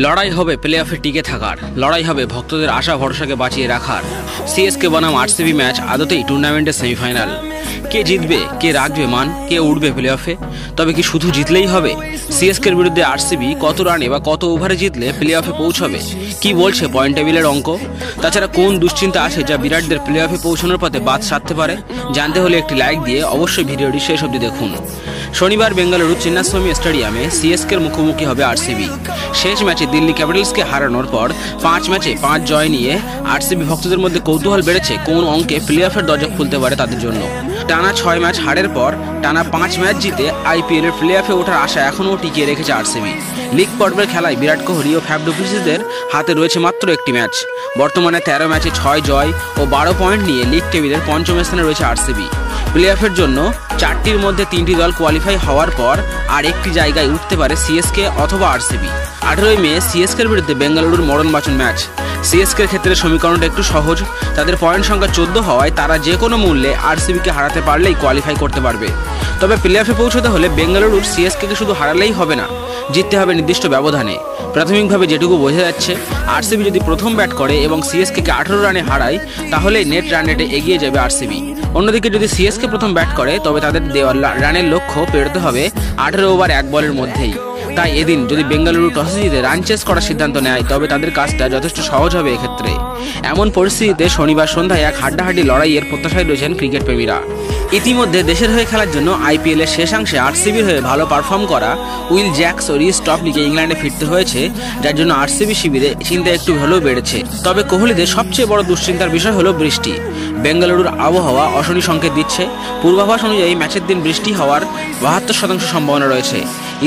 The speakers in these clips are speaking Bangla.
লড়াই হবে প্লে অফে টিকে থাকার, লড়াই হবে ভক্তদের আশা ভরসাকে বাঁচিয়ে রাখার। সিএসকে বনাম আরসিবি ম্যাচ আদতেই টুর্নামেন্টের সেমিফাইনাল। কে জিতবে, কে রাখবে মান, কে উঠবে প্লে অফে? তবে কি শুধু জিতলেই হবে? সিএসকের বিরুদ্ধে আরসিবি কত রানে বা কত ওভারে জিতলে প্লে অফে পৌঁছবে? কি বলছে পয়েন্ট টেবিলের অঙ্ক? তাছাড়া কোন দুশ্চিন্তা আছে যা বিরাটদের প্লে অফে পৌঁছানোর পথে বাদ সাধতে পারে? জানতে হলে একটি লাইক দিয়ে অবশ্যই ভিডিওটি শেষ অবধি দেখুন। শনিবার বেঙ্গালুরু চিন্নাস্বামী স্টেডিয়ামে সিএসকের মুখোমুখি হবে আরসিবি। শেষ ম্যাচে দিল্লি ক্যাপিটালসকে হারানোর পর 5 ম্যাচে 5 জয় নিয়ে আরসিবি ভক্তদের মধ্যে কৌতূহল বেড়েছে কোন অঙ্কে প্লে অফের দরজা খুলতে পারে তাদের জন্য। টানা 6 ম্যাচ হারের পর টানা 5 ম্যাচ জিতে আইপিএল এর প্লে অফে ওঠার আশা এখনও টিকিয়ে রেখেছে আরসিবি। লিগ পর্বের খেলায় বিরাট কোহলি ও ফ্যাফ ডু প্লেসিসদের হাতে রয়েছে মাত্র একটি ম্যাচ। বর্তমানে 13 ম্যাচে 6 জয় ও 12 পয়েন্ট নিয়ে লিগ টেবিলের পঞ্চম স্থানে রয়েছে আরসিবি। প্লে অফের জন্য 4টির মধ্যে 3টি দল কোয়ালিফাই হওয়ার পর আর একটি জায়গায় উঠতে পারে সিএসকে অথবা আরসিবি। 18ই মে সিএসকের বিরুদ্ধে বেঙ্গালুরুর মরণবাচন ম্যাচ। সিএসকের ক্ষেত্রে সমীকরণটা একটু সহজ, তাদের পয়েন্ট সংখ্যা 14 হওয়ায় তারা যে কোনো মূল্যে আরসিবিকে হারাতে পারলেই কোয়ালিফাই করতে পারবে। তবে প্লে অফে পৌঁছতে হলে বেঙ্গালুরুর সিএসকে শুধু হারালেই হবে না, জিততে হবে নির্দিষ্ট ব্যবধানে। প্রাথমিকভাবে যেটুকু বোঝা যাচ্ছে, আরসিবি যদি প্রথম ব্যাট করে এবং সিএসকে 18 রানে হারায় তাহলে নেট রান রেটে এগিয়ে যাবে আরসিবি। অন্যদিকে যদি সিএসকে প্রথম ব্যাট করে তবে তাদের দেওয়া রানের লক্ষ্য পেরোতে হবে 18 ওভার 1 বলের মধ্যেই। তাই এদিন যদি বেঙ্গালুরু টসে জিতে রান চেস করার সিদ্ধান্ত নেয় তবে তাদের কাজটা যথেষ্ট সহজ হবে এক্ষেত্রে। এমন পরিস্থিতিতে শনিবার সন্ধ্যায় এক হাড্ডাহাড্ডি লড়াইয়ের প্রত্যাশায় রয়েছেন ক্রিকেট প্রেমীরা। ইতিমধ্যে দেশের হয়ে খেলার জন্য আইপিএলের শেষাংশে আরসিবির হয়ে ভালো পারফর্ম করা উইল জ্যাকস ও রিস টপলিকে ইংল্যান্ডে ফিরতে হয়েছে, যার জন্য আরসিবি শিবিরে চিন্তা একটু হলেও বেড়েছে। তবে কোহলিদের সবচেয়ে বড় দুশ্চিন্তার বিষয় হলো বৃষ্টি। বেঙ্গালুরুর আবহাওয়া অশনি সংকেত দিচ্ছে। পূর্বাভাস অনুযায়ী ম্যাচের দিন বৃষ্টি হওয়ার 72% সম্ভাবনা রয়েছে।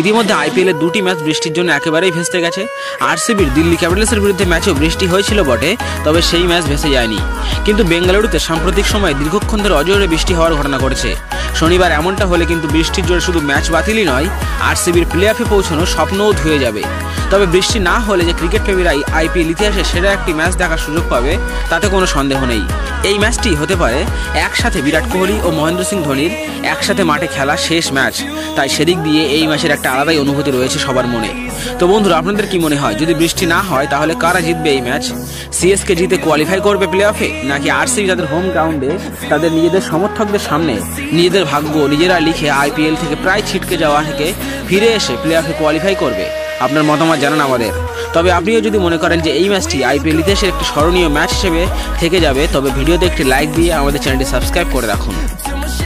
ইতিমধ্যে আইপিএলের 2টি ম্যাচ বৃষ্টির জন্য একেবারেই ভেস্তে গেছে। আরসিবির দিল্লি ক্যাপিটালসের বিরুদ্ধে ম্যাচেও বৃষ্টি হয়েছিল বটে, তবে সেই ম্যাচ ভেসে যায়নি। কিন্তু বেঙ্গালুরুতে সাম্প্রতিক সময়ে দীর্ঘক্ষণ ধরে অজরে বৃষ্টি হওয়ার ঘটনা ঘটেছে। শনিবার এমনটা হলে কিন্তু বৃষ্টির জোরে শুধু ম্যাচ বাতিলই নয়, আরসিবির প্লে অফে পৌঁছানোর স্বপ্নও ধুয়ে যাবে। তবে বৃষ্টি না হলে যে ক্রিকেট প্রেমীরা আইপিএল ইতিহাসে সেরা একটি ম্যাচ দেখার সুযোগ পাবে তাতে কোনো সন্দেহ নেই। এই ম্যাচটি হতে পারে একসাথে বিরাট কোহলি ও মহেন্দ্র সিং ধোনির একসাথে মাঠে খেলা শেষ ম্যাচ। তাই সেদিক দিয়ে এই ম্যাচের একটা আলাদাই অনুভূতি রয়েছে সবার মনে। তো বন্ধুরা, আপনাদের কি মনে হয় যদি বৃষ্টি না হয় তাহলে কারা জিতবে এই ম্যাচ? সিএসকে জিতে কোয়ালিফাই করবে প্লে অফে, নাকি আরসিবি তাদের হোম গ্রাউন্ডে তাদের নিজেদের সমর্থকদের সামনে নিজেদের ভাগ্য নিজেরা লিখে আইপিএল থেকে প্রায় ছিটকে যাওয়া থেকে ফিরে এসে প্লে অফে কোয়ালিফাই করবে? আপনার মতামত জানান আমাদের। তবে আপনিও যদি মনে করেন যে এই ম্যাচটি আইপিএল ইতিহাসের একটি স্মরণীয় ম্যাচ হিসেবে থেকে যাবে তবে ভিডিওতে একটি লাইক দিয়ে আমাদের চ্যানেলটি সাবস্ক্রাইব করে রাখুন।